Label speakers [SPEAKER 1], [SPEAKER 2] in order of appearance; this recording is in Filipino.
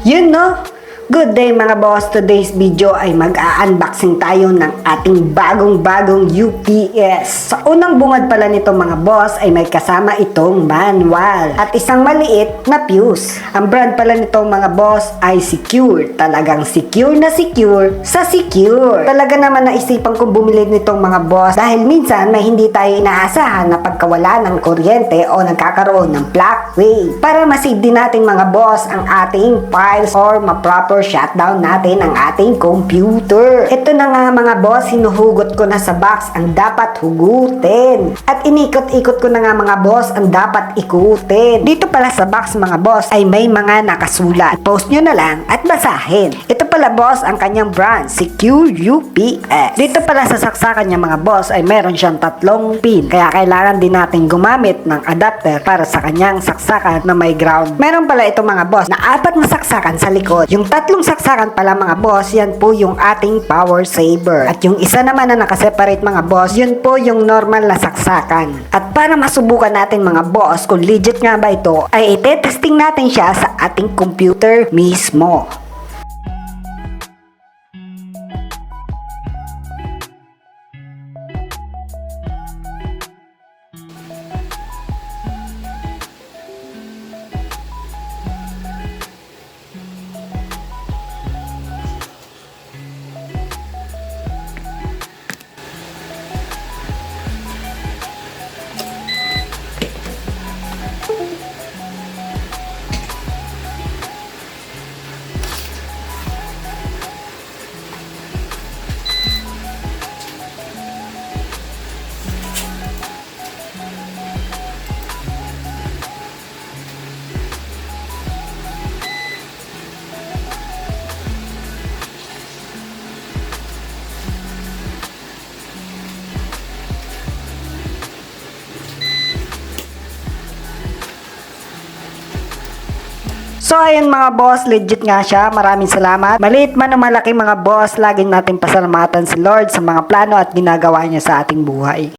[SPEAKER 1] Yun no? Good day mga boss, today's video ay mag-a-unboxing tayo ng ating bagong UPS. Sa unang bungad pala nito mga boss ay may kasama itong manual at isang maliit na fuse. Ang brand pala nitong mga boss ay Secure. Talagang secure na secure sa secure. Talaga naman naisipan kong bumili nitong mga boss dahil minsan may hindi tayo inaasahan na pagkawala ng kuryente o nagkakaroon ng black wave. Para masave din natin mga boss ang ating files or ma-proper shutdown natin ang ating computer. Ito na nga mga boss, hinuhugot ko na sa box ang dapat hugutin. At inikot-ikot ko na nga mga boss ang dapat ikutin. Dito pala sa box mga boss ay may mga nakasulat. Post nyo na lang at basahin. Ito pala boss ang kanyang brand, Secure UPS. Dito pala sa saksakan niya mga boss ay meron siyang 3 pin. Kaya kailangan din natin gumamit ng adapter para sa kanyang saksakan na may ground. Meron pala ito mga boss na 4 na saksakan sa likod. Yung 3 saksakan pala mga boss, yan po yung ating power saver. At yung isa naman na nakaseparate mga boss, yun po yung normal na saksakan. At para masubukan natin mga boss kung legit nga ba ito, ay itetesting natin siya sa ating computer mismo. So ayun mga boss, legit nga siya. Maraming salamat. Maliit man o malaki mga boss, laging natin pasalamatan si Lord sa mga plano at ginagawa niya sa ating buhay.